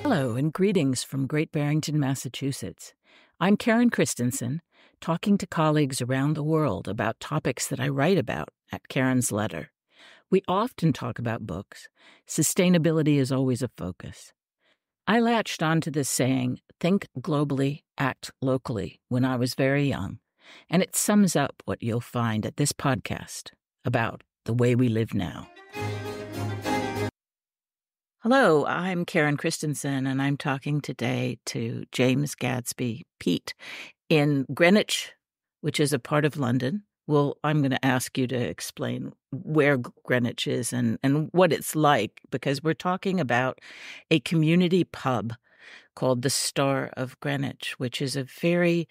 Hello and greetings from Great Barrington, Massachusetts. I'm Karen Christensen, talking to colleagues around the world about topics that I write about at Karen's Letter. We often talk about books. Sustainability is always a focus. I latched onto this saying, think globally, act locally, when I was very young, and it sums up what you'll find at this podcast about the way we live now. Hello, I'm Karen Christensen, and I'm talking today to James Gadsby Peat in Greenwich, which is a part of London. Well, I'm going to ask you to explain where Greenwich is and what it's like, because we're talking about a community pub called the Star of Greenwich, which is a very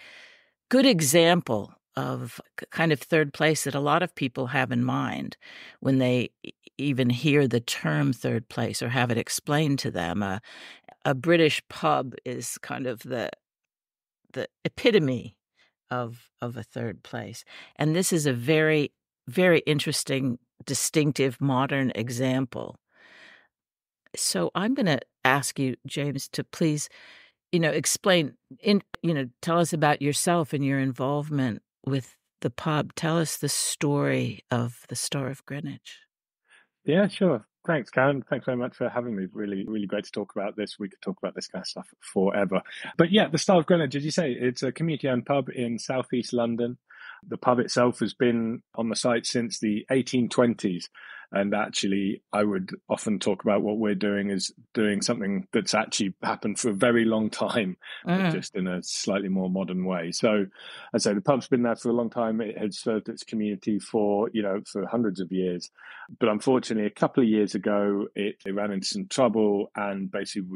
good example of kind of third place that a lot of people have in mind when they even hear the term third place or have it explained to them. A British pub is kind of the epitome of a third place. And this is a very, very interesting, distinctive, modern example. So I'm going to ask you, James, to please, explain, tell us about yourself and your involvement with the pub. Tell us the story of the Star of Greenwich. Yeah, sure. Thanks, Karen. Thanks very much for having me. Really, really great to talk about this. We could talk about this kind of stuff forever. But yeah, the Star of Greenwich, as you say, it's a community-owned pub in southeast London. The pub itself has been on the site since the 1820s. And actually, I would often talk about what we're doing is doing something that's actually happened for a very long time, but just in a slightly more modern way. So, as I say, the pub's been there for a long time. It had served its community for hundreds of years. But unfortunately, a couple of years ago, it ran into some trouble and basically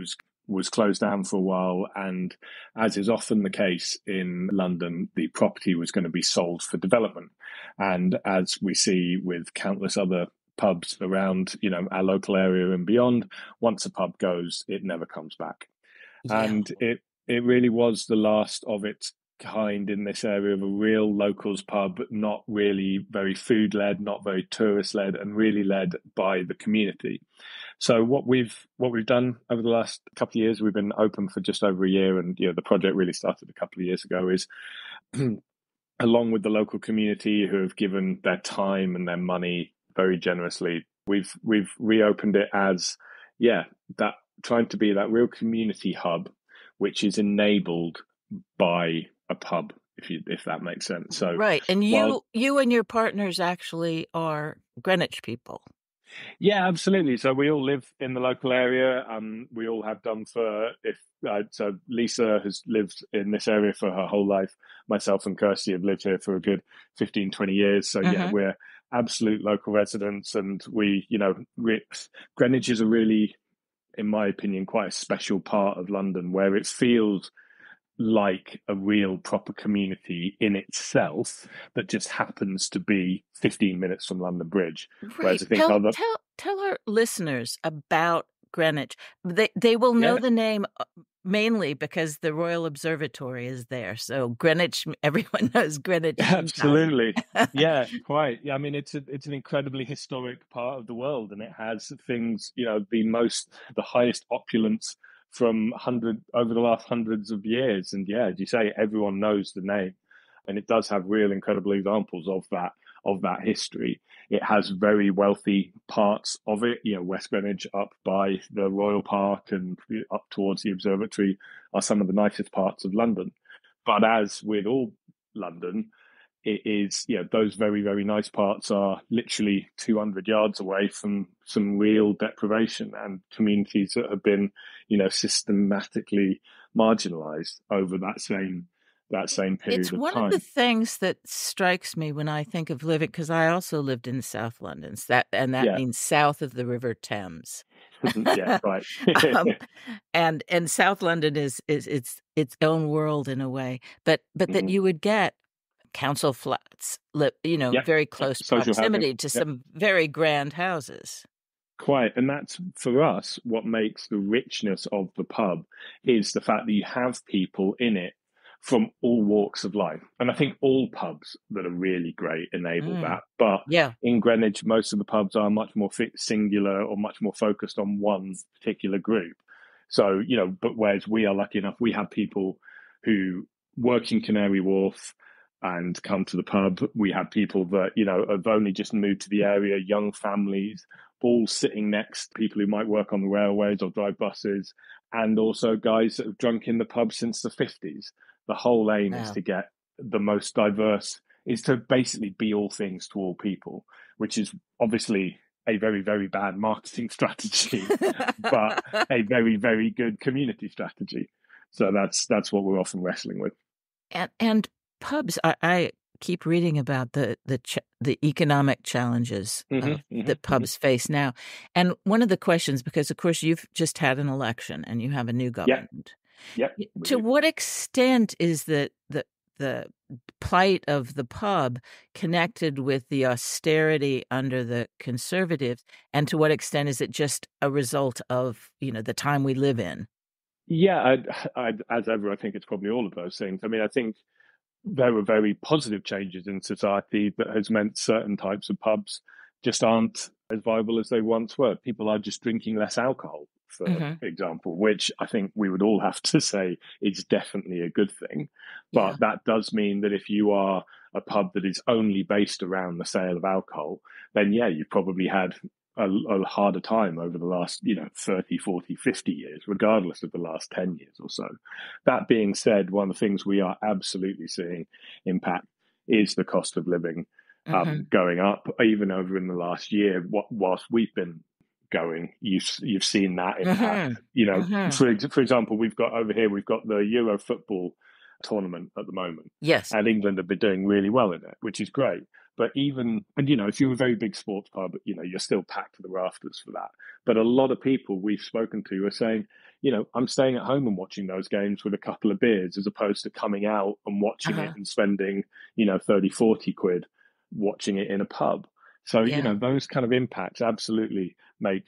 was closed down for a while. And as is often the case in London, the property was going to be sold for development. And as we see with countless other pubs around, our local area and beyond, once a pub goes, it never comes back. Yeah. And it really was the last of its kind in this area of a real locals pub, not really very food led, not very tourist led, and really led by the community. So what we've done over the last couple of years, we've been open for just over a year, and the project really started a couple of years ago, is along with the local community who have given their time and their money very generously, we've reopened it as that trying to be that real community hub, which is enabled by a pub, if that makes sense. So right, and you and your partners actually are Greenwich people. Yeah, absolutely. So we all live in the local area. We all have done so Lisa has lived in this area for her whole life. Myself and Kirsty have lived here for a good 15, 20 years. So we're absolute local residents, and Greenwich is a really, in my opinion, quite a special part of London where it feels like a real proper community in itself that just happens to be 15 minutes from London Bridge. Right. Whereas I think tell our listeners about Greenwich. They will know the name mainly because the Royal Observatory is there. So Greenwich, everyone knows Greenwich. Absolutely. Yeah, quite. Yeah, I mean, it's an incredibly historic part of the world, and it has things, the highest opulence from over the last hundreds of years. And yeah, as you say, everyone knows the name, and it does have real incredible examples of that history. It has very wealthy parts of it. West Greenwich up by the Royal Park and up towards the observatory are some of the nicest parts of London. But as with all London, it is, those very, very nice parts are literally 200 yards away from some real deprivation and communities that have been, systematically marginalized over that same period it's of time. It's one of the things that strikes me when I think of living, because I also lived in South London, that means south of the River Thames. Yeah, right. And South London is its own world in a way, but that you would get council flats, very close proximity to some very grand houses. Quite. And that's, for us, what makes the richness of the pub is the fact that you have people in it from all walks of life. And I think all pubs that are really great enable that. But in Greenwich, most of the pubs are much more singular or much more focused on one particular group. So, but whereas we are lucky enough, we have people who work in Canary Wharf and come to the pub. We have people that, have only just moved to the area, young families, all sitting next, people who might work on the railways or drive buses, and also guys that have drunk in the pub since the 50s. The whole aim is Wow. to get the most diverse, is to basically be all things to all people, which is obviously a very, very bad marketing strategy, but a very, very good community strategy. So that's what we're often wrestling with. And pubs, I keep reading about the economic challenges that pubs face now. And one of the questions, because of course you've just had an election and you have a new government. Yep. To what extent is the plight of the pub connected with the austerity under the Conservatives, and to what extent is it just a result of the time we live in? Yeah, as ever, I think it's probably all of those things. I mean, I think there were very positive changes in society that has meant certain types of pubs just aren't as viable as they once were. People are just drinking less alcohol, for example, which I think we would all have to say is definitely a good thing. But that does mean that if you are a pub that is only based around the sale of alcohol, then you've probably had a harder time over the last 30, 40, 50 years, regardless of the last 10 years or so. That being said, one of the things we are absolutely seeing impact is the cost of living going up, even over in the last year. Whilst we've been going, you've seen that impact. For example, we've got the Euro football tournament at the moment. Yes. And England have been doing really well in it, which is great. But if you're a very big sports pub, you're still packed to the rafters for that. But a lot of people we've spoken to are saying, I'm staying at home and watching those games with a couple of beers as opposed to coming out and watching it and spending, 30, 40 quid watching it in a pub. So, those kind of impacts absolutely make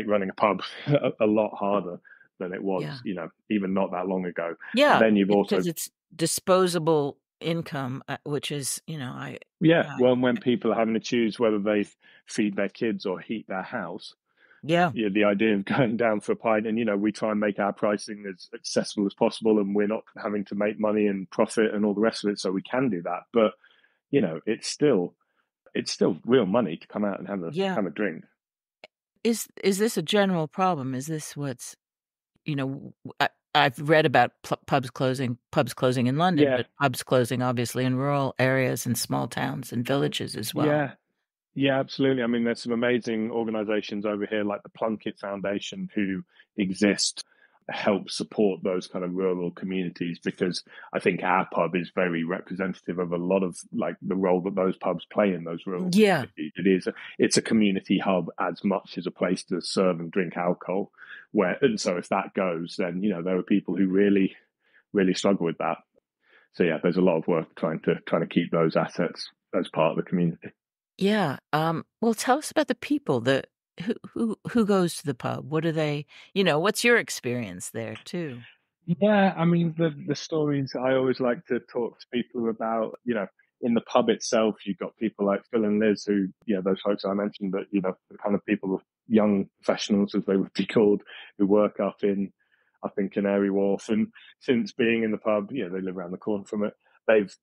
running a pub a lot harder than it was, even not that long ago. Yeah. Then you've also, because it's disposable income, which is, well, when people are having to choose whether they feed their kids or heat their house, the idea of going down for a pint, and we try and make our pricing as accessible as possible, and we're not having to make money and profit and all the rest of it, so we can do that. But it's still real money to come out and have a drink. Is this a general problem? Is this what's I've read about pubs closing in London, but pubs closing obviously in rural areas and small towns and villages as well. Yeah, absolutely. I mean, there's some amazing organizations over here like the Plunkett Foundation who exist to help support those kind of rural communities, because I think our pub is very representative of a lot of like the role that those pubs play in those rural communities. It's a community hub as much as a place to serve and drink alcohol. And so if that goes, then there are people who really, really struggle with that. So there's a lot of work trying to keep those assets as part of the community. Yeah. Well, tell us about the people who goes to the pub. What are they? What's your experience there too? Yeah, I mean the stories I always like to talk to people about. In the pub itself, you've got people like Phil and Liz, who those folks I mentioned, but the kind of people, young professionals as they would be called, who work up in Canary Wharf, and since being in the pub, they live around the corner from it. They've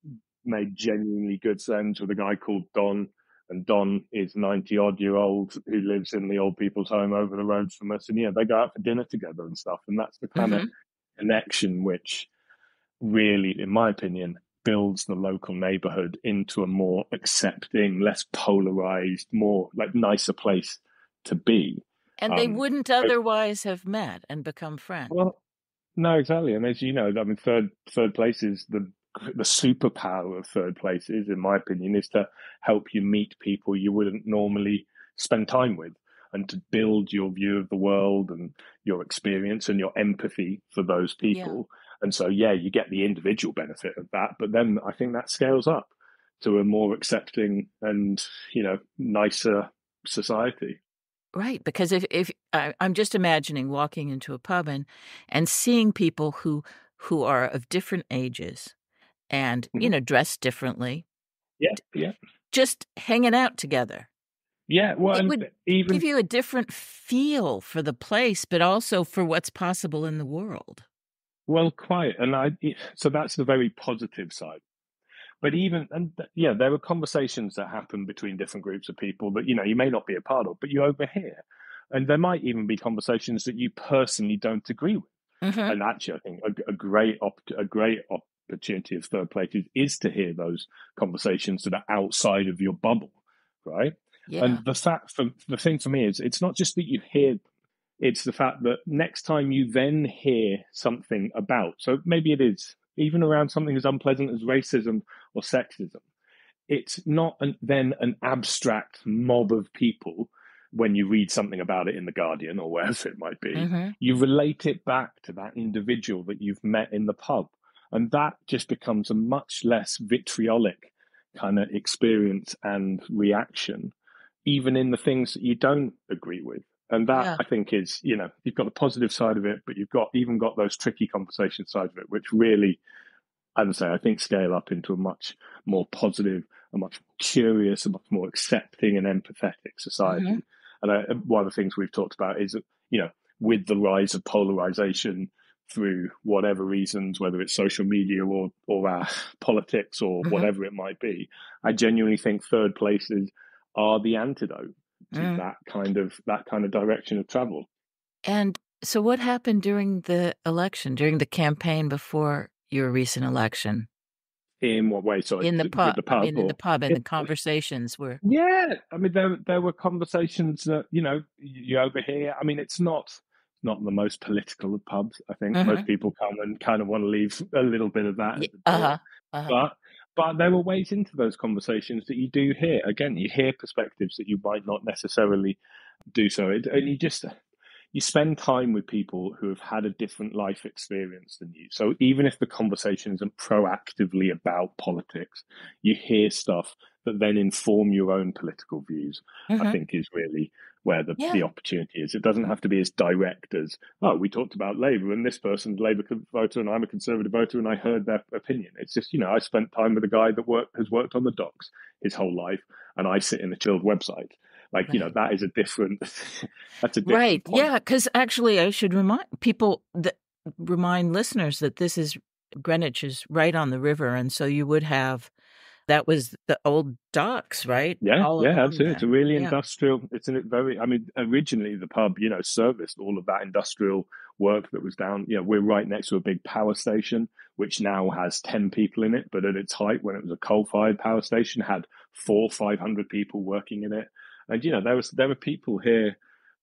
made genuinely good friends with a guy called Don. And Don is 90-odd-year-old who lives in the old people's home over the road from us. And they go out for dinner together and stuff. And that's the kind of connection which really, in my opinion, builds the local neighborhood into a more accepting, less polarized, more like nicer place to be. And they wouldn't otherwise have met and become friends. Well, no, exactly. And as you know, I mean, third place is the superpower of third places, in my opinion, is to help you meet people you wouldn't normally spend time with, and to build your view of the world and your experience and your empathy for those people. And so, you get the individual benefit of that, but then I think that scales up to a more accepting and, nicer society. Right, because if I'm just imagining walking into a pub and seeing people who are of different ages, and dressed differently, yeah, just hanging out together. Yeah, well, It and would give even you a different feel for the place, but also for what's possible in the world. well, quiet, and so that's the very positive side. But even yeah, there are conversations that happen between different groups of people that you may not be a part of, but you overhear, and there might even be conversations that you personally don't agree with. Mhm. And actually, I think a great opportunity of third places is to hear those conversations that are outside of your bubble, right? Yeah. And the thing for me is it's not just that you hear, it's the fact that next time you then hear something about, so maybe it is even around something as unpleasant as racism or sexism, it's not then an abstract mob of people when you read something about it in the Guardian or wherever it might be. Mhm. You relate it back to that individual that you've met in the pub, and that just becomes a much less vitriolic kind of experience and reaction, even in the things that you don't agree with. And that, Yeah. I think, is, you've got the positive side of it, but you've got those tricky conversation sides of it, which really, as I say, I think scale up into a much more positive, a much more curious, a much more accepting and empathetic Mhm. society. And one of the things we've talked about is that, with the rise of polarization through whatever reasons, whether it's social media or our politics or Mhm. whatever it might be, I genuinely think third places are the antidote to Mm. that kind of direction of travel. And so what happened during the election, during the campaign before your recent election? In what way? Sorry, In the with pub the I pub mean, in the or? pub, and the conversations were Yeah, I mean, there were conversations that you overhear. I mean, it's not the most political of pubs. I think most Mhm. people come and kind of want to leave a little bit of that Ye at the door, uh-huh, uh-huh. but there were ways into those conversations that you do hear. Again, you hear perspectives that you might not necessarily do so, and you spend time with people who have had a different life experience than you. So even if the conversation isn't proactively about politics, you hear stuff that then inform your own political views, I Mhm. think is really where the Yeah. opportunity is. It doesn't have to be as direct as, oh, we talked about Labour and this person's Labour voter and I'm a Conservative voter and I heard their opinion. It's just, I spent time with a guy that has worked on the docks his whole life and I sit in a chilled website. Like, Right. that is a different, that's a Right, different point. yeah, because actually, I should remind listeners that this is Greenwich is right on the river, and so you would have that was the old docks, right? Yeah, All yeah, along absolutely. It's there. a really Yeah. industrial. It's a very. I mean, originally the pub, serviced all of that industrial work that was down. We're right next to a big power station, which now has 10 people in it. But at its height, when it was a coal-fired power station, had 500 people working in it. And there were people here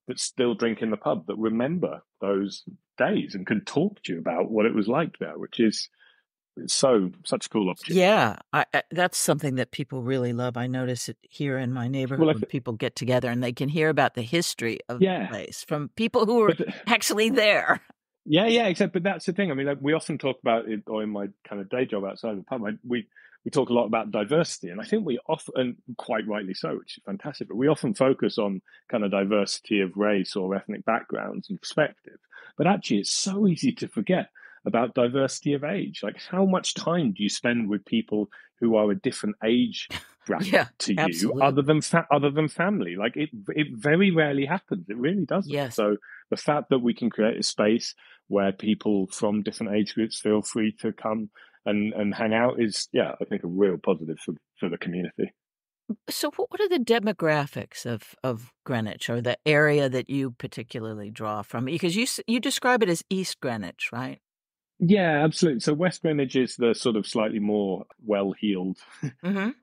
that still drink in the pub that remember those days and can talk to you about what it was like there, which is such a cool opportunity. Yeah, I that's something that people really love. I notice it here in my neighborhood Well, when people get together and they can hear about the history of the yeah, place from people who were but actually there. yeah, yeah, except but that's the thing. I mean, like, we often talk about it, or in my kind of day job outside of the pub, we talk a lot about diversity, and I think we often, and quite rightly so, which is fantastic. But we often focus on kind of diversity of race or ethnic backgrounds and perspective. But actually, it's so easy to forget about diversity of age. Like, how much time do you spend with people who are a different age bracket Yeah, to you, absolutely. other than family? Like, it very rarely happens. It really doesn't. Yes. So the fact that we can create a space where people from different age groups feel free to come and hang out is, yeah, I think a real positive for the community. So what are the demographics of Greenwich or the area that you particularly draw from? Because you describe it as East Greenwich, right? Yeah, absolutely. So West Greenwich is the sort of slightly more well-heeled Mhm.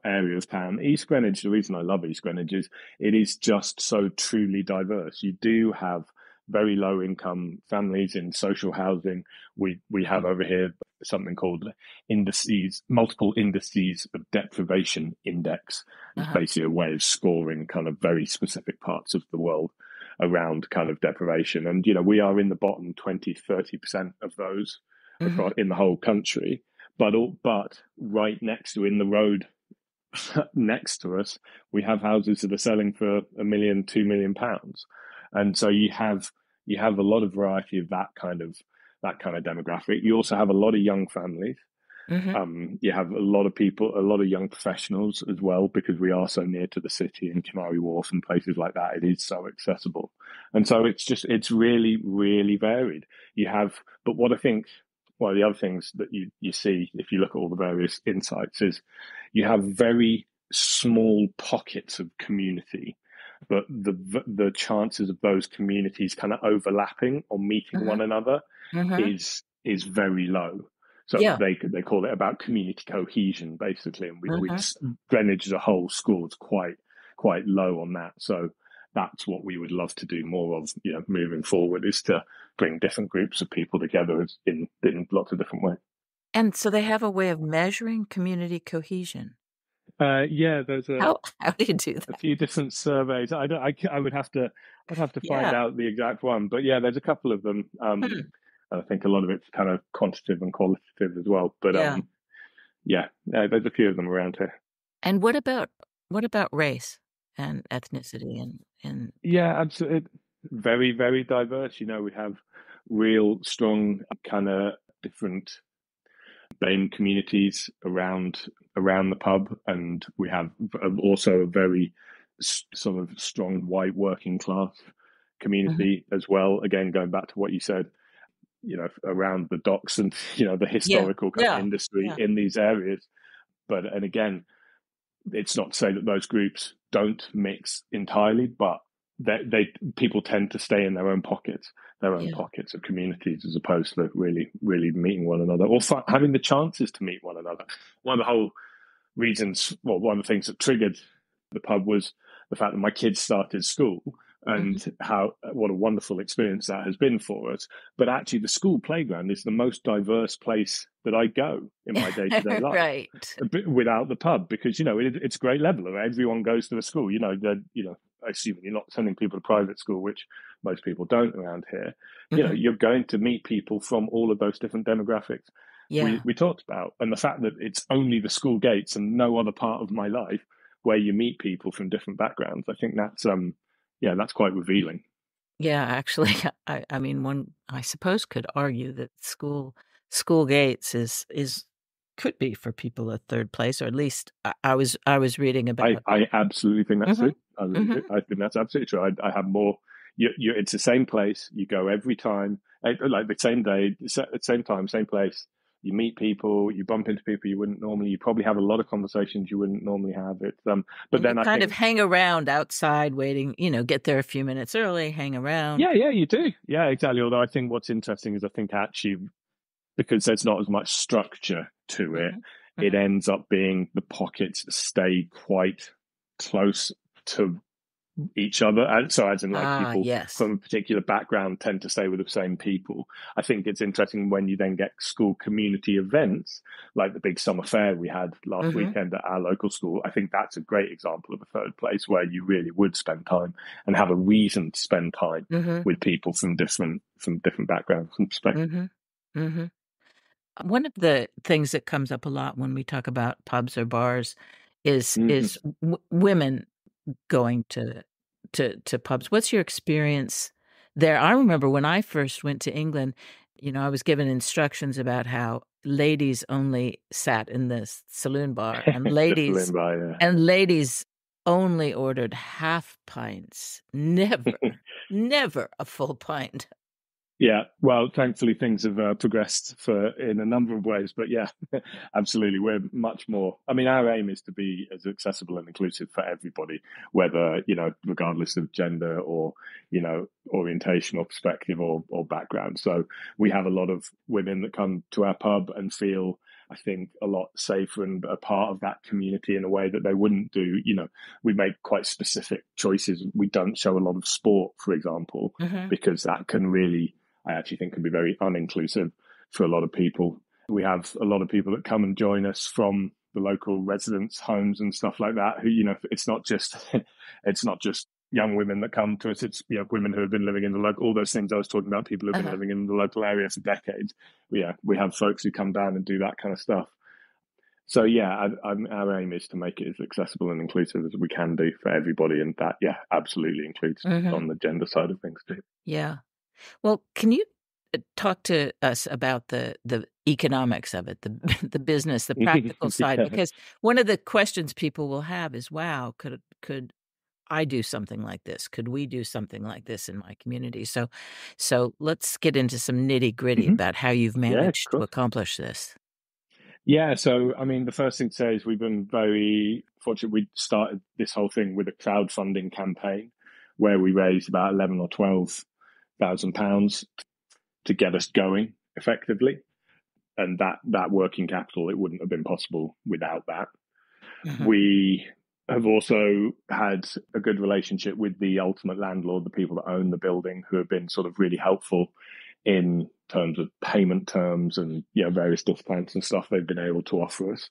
area of town. East Greenwich, the reason I love East Greenwich is it is just so truly diverse. You do have very low income families in social housing. We have over here something called multiple indices of deprivation index. It's Uh-huh. basically a way of scoring kind of very specific parts of the world around kind of deprivation. And, we are in the bottom 20-30% of those Mhm. across in the whole country. But right next to in the road next to us, we have houses that are selling for £1 million, £2 million, and so you have a lot of variety of that kind of demographic. You also have a lot of young families, Mm-hmm. You have a lot of people, a lot of young professionals as well, because we are so near to the city and Canary Wharf and places like that. It is so accessible. And so it's really, really varied. But what I think, one of the other things that you see if you look at all the various insights is you have very small pockets of community, but the chances of those communities kind of overlapping or meeting Mm-hmm. one another Mm-hmm. is very low. So Yeah. they call it about community cohesion, basically, and we Mm-hmm. Greenwich as a whole scores quite low on that. So that's what we would love to do more of, moving forward, is to bring different groups of people together in lots of different ways. And so they have a way of measuring community cohesion. Yeah, there's How do you do a that? few different surveys. I would have to find Yeah. out the exact one, but yeah, there's a couple of them. Hmm. I think a lot of it's kind of quantitative and qualitative as well. But Yeah. yeah, there's a few of them around here. And what about race and ethnicity and Yeah, absolutely. Very, very diverse. We have real strong kind of different BAME communities around the pub, and we have also a very sort of strong white working class Mhm. community as well. Again, going back to what you said, around the docks and the Yeah. historical kind of Yeah. industry Yeah. in these areas. And again, it's not to say that those groups don't mix entirely, but people tend to stay in their own pockets Yeah. of communities, as opposed to really, really meeting one another or having the chances to meet one another. One of the whole reasons, well, one of the things that triggered the pub was the fact that my kids started school, Mhm. and what a wonderful experience that has been for us. But actually, the school playground is the most diverse place that I go in my day-to-day life, Right. without the pub, because it's a great level. Everyone goes to the school. I assume you're not sending people to private school, which most people don't around here. Mhm. You're going to meet people from all of those different demographics Yeah. we talked about, and the fact that it's only the school gates and no other part of my life where you meet people from different backgrounds. I think that's quite revealing. Yeah, actually, I mean, one, I suppose, could argue that school gates is could be for people a third place, or at least I was reading I, about. I absolutely think that's Mhm. true. I really do. Mhm. I think that's absolutely true. I have more. It's the same place. You go every time, like the same day, same time, same place. You meet people, you bump into people you wouldn't normally. You probably have a lot of conversations you wouldn't normally have. But And you then I kind of think, hang around outside waiting, get there a few minutes early, hang around. yeah, you do, yeah, exactly. Although I think what's interesting is I think actually, because there's not as much structure to it, Mhm. it Mhm. ends up being the pockets stay quite close to each other. And so, as in, like, Ah, people yes. from a particular background tend to stay with the same people. I think it's interesting when you then get school community events, like the big summer fair we had last Mhm. weekend at our local school. I think that's a great example of a third place where you really would spend time and have a reason to spend time Mhm. with people from different backgrounds and perspectives. Mhm. Mhm. One of the things that comes up a lot when we talk about pubs or bars is Mm-hmm. is women going to pubs. What's your experience there? I remember when I first went to England, I was given instructions about how ladies only sat in the saloon bar, and The ladies Flimby, and ladies only ordered half pints. Never, never a full pint. yeah. Well, thankfully things have progressed in a number of ways, but yeah, absolutely, we're much more. I mean, our aim is to be as accessible and inclusive for everybody, whether regardless of gender or orientation or perspective or background. So we have a lot of women that come to our pub and feel, I think, a lot safer and a part of that community in a way that they wouldn't do. We make quite specific choices. We don't show a lot of sport, for example, Mhm. because that can really, I actually think, can be very uninclusive for a lot of people. We have a lot of people that come and join us from the local residents' homes and stuff like that. Who, it's not just it's not just young women that come to us. It's women who have been living in the local. All those things I was talking about. People who've been Uh-huh. living in the local area for decades. Yeah, we have folks who come down and do that kind of stuff. So yeah, our aim is to make it as accessible and inclusive as we can do for everybody, and that, yeah, absolutely includes Mhm. on the gender side of things too. Yeah. Well, can you talk to us about the economics of it, the the business, the practical side. Yeah. Because one of the questions people will have is, "Wow, could I do something like this? Could we do something like this in my community?" So let's get into some nitty-gritty Mhm. about how you've Yeah, of managed to course. accomplish this. Yeah, so I mean, the first thing to say is we've been very fortunate. We started this whole thing with a crowdfunding campaign where we raised about 11 or 12,000 pounds to get us going effectively, and that working capital, it wouldn't have been possible without that. Mhm. We have also had a good relationship with the ultimate landlord, the people that own the building, who have been sort of really helpful in terms of payment terms and various discounts and stuff they've been able to offer us.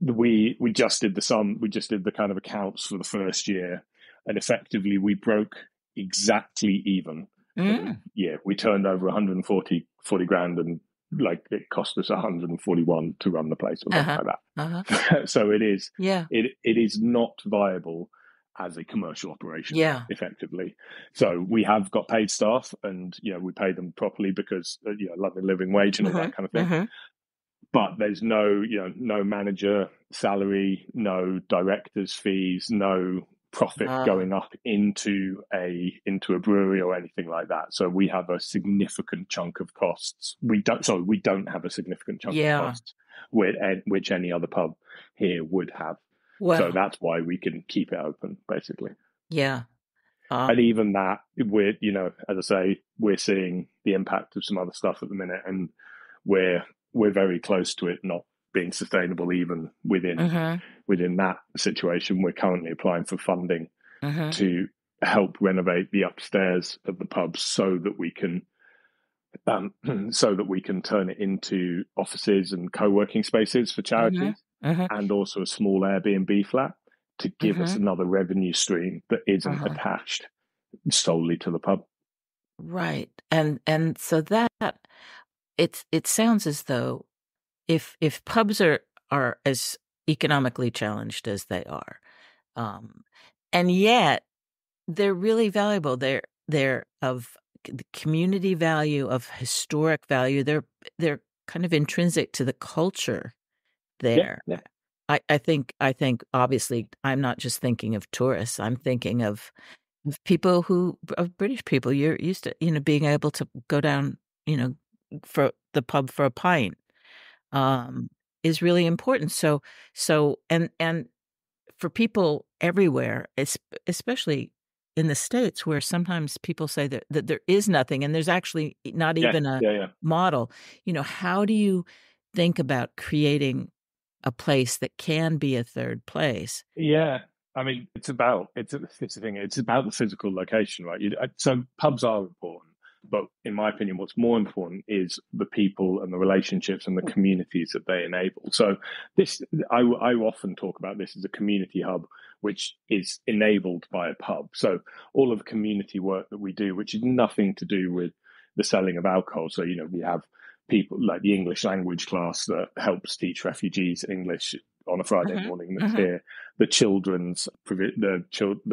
We just did the kind of accounts for the first year, and effectively we broke exactly even for the Mm. year. We turned over 140 grand, and like it cost us 141 to run the place or something Uh-huh. like Uh-huh. that. So Yeah. it is not viable as a commercial operation Yeah. effectively. So we have got paid staff, and we pay them properly because London living wage and all that Mhm. kind of thing. Mhm. But there's no manager salary, no director's fees, no profit Ah, going up into a brewery or anything like that. So we have a significant chunk of costs. We don't have a significant chunk of yeah. costs which any other pub here would have. So Well, that's why we can keep it open, basically. yeah. And Um, even that, as I say, we're seeing the impact of some other stuff at the minute, and we're we're very close to it not being sustainable even mhm. within that situation. We're currently applying for funding Mhm. to help renovate the upstairs of the pub so that we can turn it into offices and co-working spaces for Mhm. charities, Mhm. and also a small Airbnb flat to give us Mhm. another revenue stream that isn't Uh-huh. attached solely to the pub. Right. And so that it sounds as though if pubs are as economically challenged as they are, um, and yet they're really valuable. They're of the community value, of historic value. They're kind of intrinsic to the culture Yeah, there. yeah, I think obviously I'm not just thinking of tourists. I'm thinking of people of British people. You're used to, being able to go down, you know, for the pub for a pint, um, is really important. And for people everywhere, especially in the States where sometimes people say that there is nothing and there's actually not yeah, even a yeah, yeah. model, how do you think about creating a place that can be a third place? Yeah, I mean, it's the thing. It's about the physical location, right? So pubs are important, but in my opinion, what's more important is the people and the relationships and the communities that they enable. So this, I often talk about this as a community hub, which is enabled by a pub. So all of the community work that we do, which is nothing to do with the selling of alcohol. So we have people like the English language class that helps teach refugees English on a Friday Mhm, morning that's mhm, here, the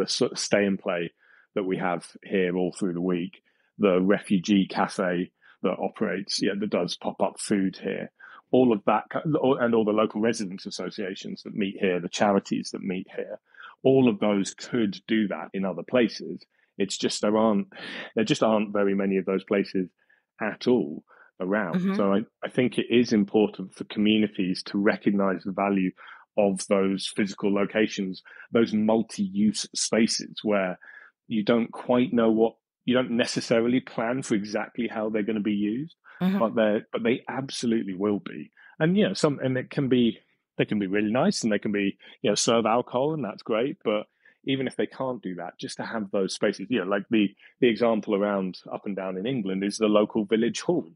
sort of stay and play that we have here all through the week, the refugee cafe that operates, that does pop up food here, all of that, and all the local residents associations that meet here, the charities that meet here, all of those could do that in other places. It's just there just aren't very many of those places at all around. mhm. So I think it is important for communities to recognize the value of those physical locations, those multi-use spaces where you don't quite know you don't necessarily plan for exactly how they're going to be used, Mhm. but they absolutely will be. And they can be really nice, and they can be serve alcohol, and that's great. But even if they can't do that, just to have those spaces, like the example around up and down in England is the local village hall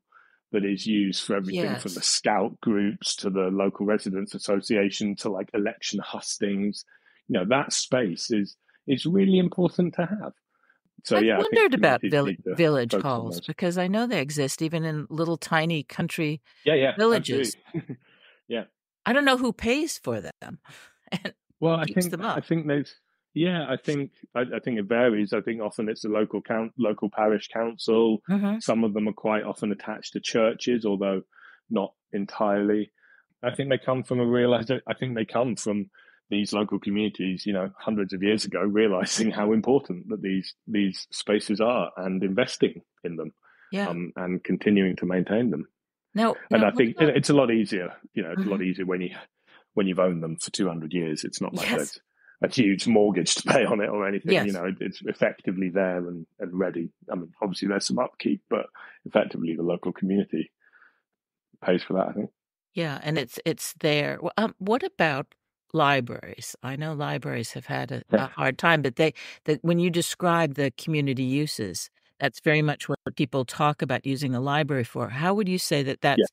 that is used for everything from the Yes. scout groups to the local residents association to like election hustings. That space is really important to have. So I've yeah, I think wondered about communities need to village focus on halls those. because I know they exist even in little tiny country Yeah, yeah, villages. absolutely. Yeah. I don't know who pays for them and Well, keeps them I up. think there's yeah, I think it varies. I think often it's the local parish council. Mhm. Some of them are quite often attached to churches, although not entirely. I think they come from I think they come from these local communities, hundreds of years ago, realizing how important that these spaces are and investing in them, Yeah. and continuing to maintain them. Now, And I what think about? it's a lot easier. It's a Mhm. lot easier when you've owned them for 200 years. It's not like Yes. there's a huge mortgage to pay on it or anything. Yes. It's effectively there and ready. I mean, obviously there's some upkeep, but effectively the local community pays for that, I think. Yeah, and it's there. Well, what about libraries? I know libraries have had a Yeah. hard time, but that when you describe the community uses, that's very much what people talk about using a library for. How would you say that Yeah. that's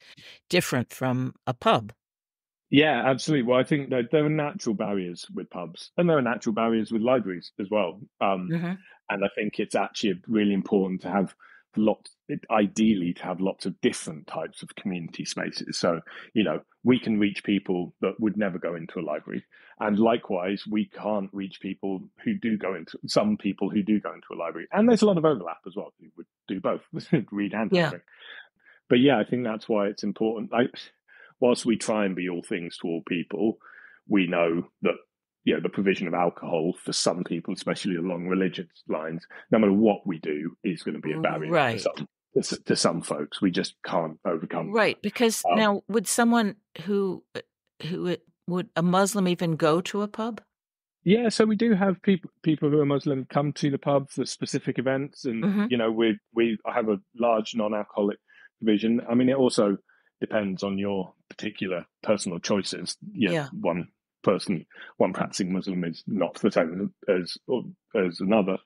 different from a pub? Yeah, absolutely. Well, I think that there are natural barriers with pubs, and there are natural barriers with libraries as well. Hmm. And I think it's actually really important to have ideally to have lots of different types of community spaces. So, we can reach people that would never go into a library. And likewise, we can't reach some people who do go into a library. And there's a lot of overlap as well, who would do both, read and Yeah. write. But yeah, I think that's why it's important. Whilst we try and be all things to all people, we know that the provision of alcohol for some people, especially along religious lines, no matter what we do, is going to be a barrier Right. to some folks. We just can't overcome Right. Because that. now, would someone would a Muslim even go to a pub? Yeah, so we do have people who are Muslim come to the pub for specific events, and Hmm. we have a large non-alcoholic provision. I mean, it also depends on your particular personal choices. Yeah. One practicing Muslim is not the same as another.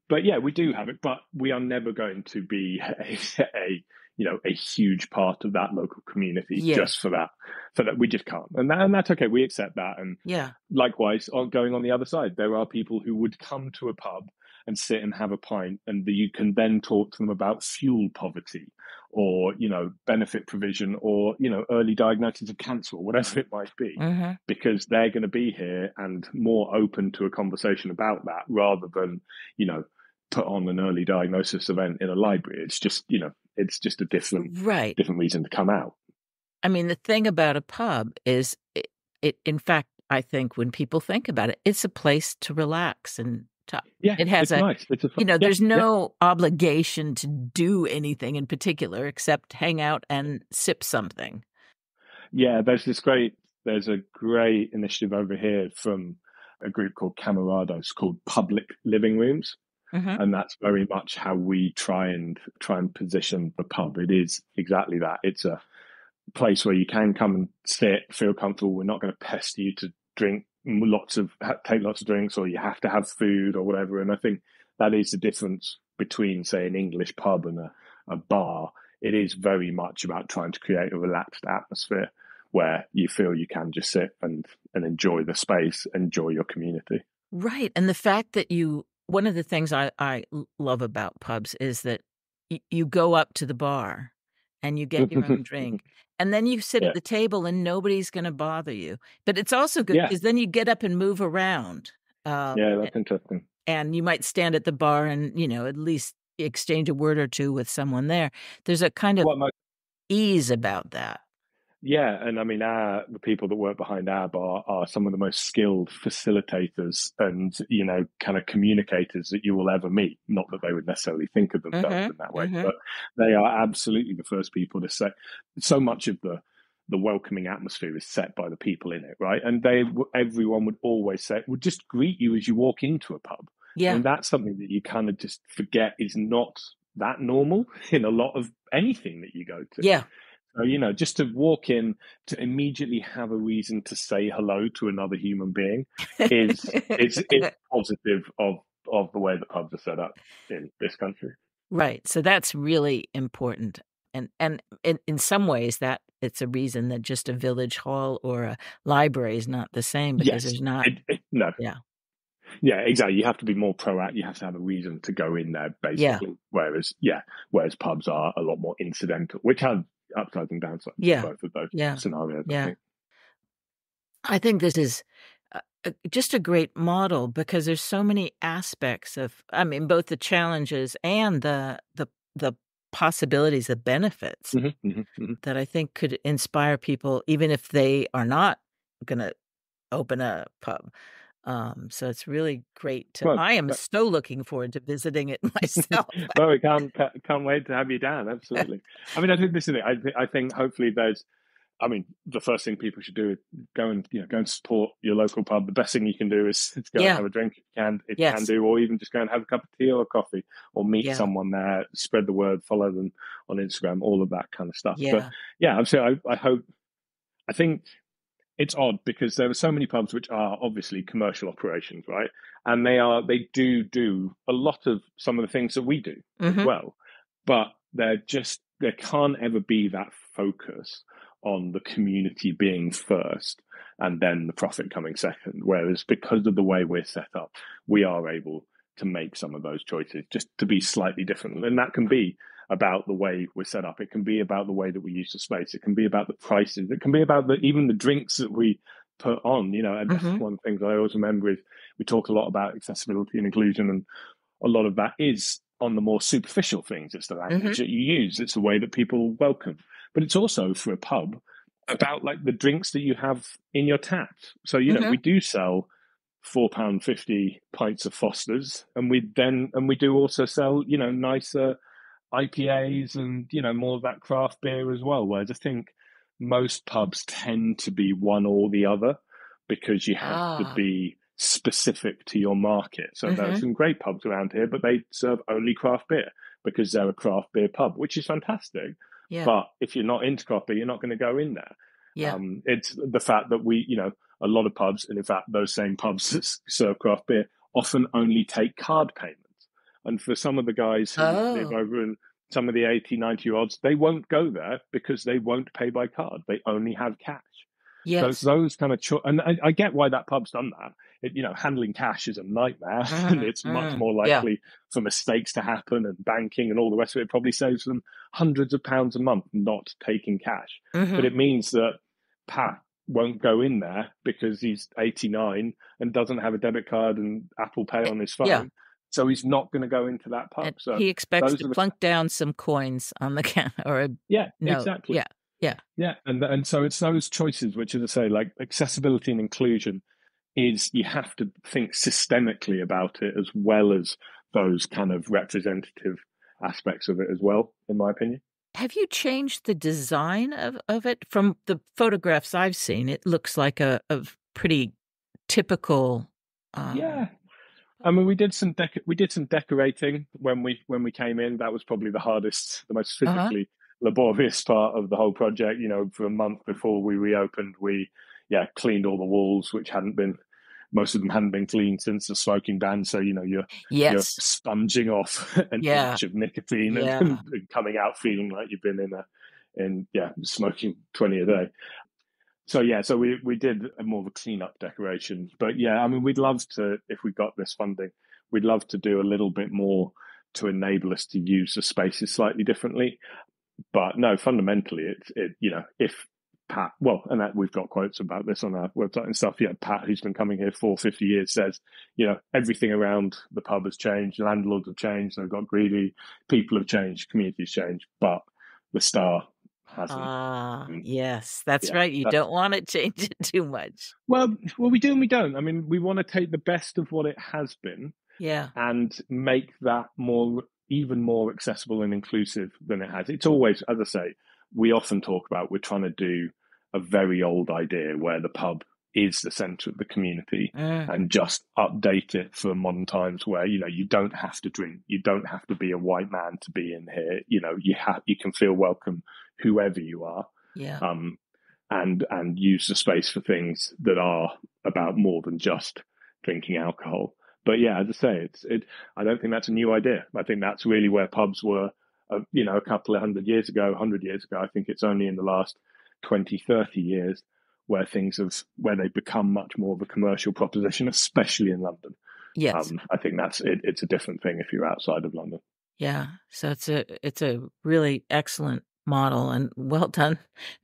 But yeah, we do have it, but we are never going to be a huge part of that local community Yeah. just for that. So that we just can't, and that's okay. We accept that, and Yeah. likewise, going on the other side, there are people who would come to a pub and sit and have a pint, and you can then talk to them about fuel poverty, or benefit provision, or early diagnosis of cancer, or whatever it might be, Hmm. because they're going to be here and more open to a conversation about that, rather than put on an early diagnosis event in a library. It's just a different Right. reason to come out. I mean, the thing about a pub is in fact, I think when people think about it, it's a place to relax and talk. Yeah, It has it's nice. It's yeah, there's yeah. no obligation to do anything in particular except hang out and sip something. Yeah, there's a great initiative over here from a group called Camarados called Public Living Rooms. Hmm. And that's very much how we try and position the pub. It is exactly that. It's a place where you can come and sit, feel comfortable. We're not going to pester you to take lots of drinks, or you have to have food or whatever. And I think that is the difference between, say, an English pub and a bar. It is very much about trying to create a relaxed atmosphere where you feel you can just sit and enjoy the space, enjoy your community. Right. And the fact that one of the things I love about pubs is that you go up to the bar and you get your own drink, and then you sit at Yeah. the table and nobody's going to bother you. But it's also good Yeah. because then you get up and move around. Yeah, that's interesting. And you might stand at the bar and, at least exchange a word or two with someone there. There's a kind of ease about that. Yeah, and I mean, the people that work behind our bar are some of the most skilled facilitators and kind of communicators that you will ever meet. Not that they would necessarily think of themselves in that way, but they are absolutely the first people to say. So much of the welcoming atmosphere is set by the people in it, right? And everyone would always would just greet you as you walk into a pub. Yeah, and that's something that you kind of just forget is not that normal in a lot of anything that you go to. yeah. So, just to walk in, to immediately have a reason to say hello to another human being is positive of the way the pubs are set up in this country. Right. So that's really important. And in some ways that it's a reason that just a village hall or a library is not the same, because there's not. No. Yeah. Yeah, exactly. You have to be more proactive. You have to have a reason to go in there, basically. Yeah. Whereas pubs are a lot more incidental, which have upsides and downsides. Yeah. Both of those scenarios. Yeah. I think this is just a great model because there's so many aspects of, I mean, both the challenges and the possibilities, the benefits that I think could inspire people, even if they are not going to open a pub. So it's really great Well, I am so looking forward to visiting it myself. well, we can't wait to have you down. Absolutely. I mean, I think this is it. I think hopefully the first thing people should do is go and support your local pub. The best thing you can do is go and have a drink if you can do, or even just go and have a cup of tea or coffee, or meet someone there, spread the word, follow them on Instagram, all of that kind of stuff. But yeah, I think it's odd because there are so many pubs which are obviously commercial operations, right? And they do a lot of some of the things that we do as well, but there can't ever be that focus on the community being first and then the profit coming second. Whereas because of the way we're set up, we are able to make some of those choices just to be slightly different. And that can be about the way we're set up. It can be about the way that we use the space. It can be about the prices. It can be about even the drinks that we put on, and that's one of the things I always remember is we talk a lot about accessibility and inclusion, and a lot of that is on the more superficial things. It's the language that you use. It's the way that people welcome. But it's also for a pub about like the drinks that you have in your tap. So, we do sell £4.50 pints of Foster's, and we do also sell, nicer IPAs and, more of that craft beer as well. Whereas I think most pubs tend to be one or the other because you have to be specific to your market. So there are some great pubs around here, but they serve only craft beer because they're a craft beer pub, which is fantastic. Yeah. But if you're not into coffee, you're not going to go in there. Yeah. It's the fact that a lot of pubs, and in fact, those same pubs that serve craft beer often only take card payments. And for some of the guys who live over in some of the 80, 90-year-olds, they won't go there because they won't pay by card. They only have cash. Yes. So those kind of and I get why that pub's done that. Handling cash is a nightmare, and it's much more likely for mistakes to happen, and banking and all the rest of it probably saves them hundreds of pounds a month not taking cash. But it means that Pat won't go in there because he's 89 and doesn't have a debit card and Apple Pay on his phone. Yeah. So he's not going to go into that pub. And so he expects to plunk down some coins on the counter or exactly. Yeah. And so it's those choices, which, as I say, like accessibility and inclusion, is you have to think systemically about it as well as those kind of representative aspects of it as well, in my opinion. Have you changed the design of it? From the photographs I've seen, it looks like a pretty typical. Yeah. I mean, we did some decorating when we came in. That was probably the most physically laborious part of the whole project. For a month before we reopened, we cleaned all the walls, which most of them hadn't been cleaned since the smoking ban. So you're sponging off an inch of nicotine and coming out feeling like you've been in smoking 20 a day. So we did more of a cleanup decoration. But I mean, we'd love to, if we got this funding, we'd love to do a little bit more to enable us to use the spaces slightly differently. But no, fundamentally, if Pat, and that we've got quotes about this on our website and stuff. Pat, who's been coming here for 50 years, says, everything around the pub has changed, landlords have changed, they've got greedy, people have changed, communities changed, but the star hasn't. Yes, that's right. You don't want to change it too much. Well, we do and we don't. I mean, we want to take the best of what it has been, and make that even more accessible and inclusive than it has. It's always, as I say, we often talk about we're trying to do a very old idea where the pub is the centre of the community and just update it for modern times where, you don't have to drink. You don't have to be a white man to be in here. You can feel welcome whoever you are. Yeah. And use the space for things that are about more than just drinking alcohol. But as I say, I don't think that's a new idea. I think that's really where pubs were, a couple of 100 years ago. I think it's only in the last 20, 30 years where they've become much more of a commercial proposition, especially in London. Yes. I think it's a different thing if you're outside of London. Yeah. So it's a really excellent model, and well done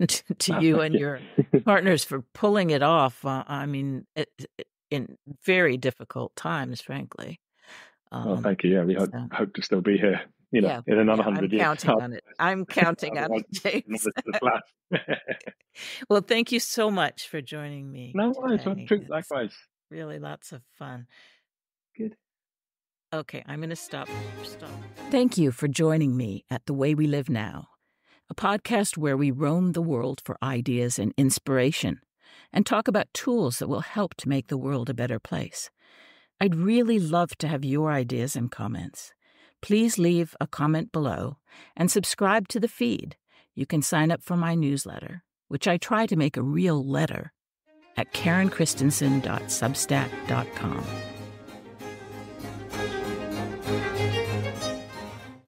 to you and your partners for pulling it off. I mean, in very difficult times, frankly. Thank you. Yeah, we hope to still be here Yeah, in another yeah, I'm 100 years. counting on it. I'm counting on it, James. The flash. Well, thank you so much for joining me No worries. today. It's Likewise. really lots of fun. Good. Okay, I'm going to stop. Thank you for joining me at The Way We Live Now, a podcast where we roam the world for ideas and inspiration and talk about tools that will help to make the world a better place. I'd really love to have your ideas and comments. Please leave a comment below and subscribe to the feed. You can sign up for my newsletter, which I try to make a real letter, at KarenChristensen.substack.com.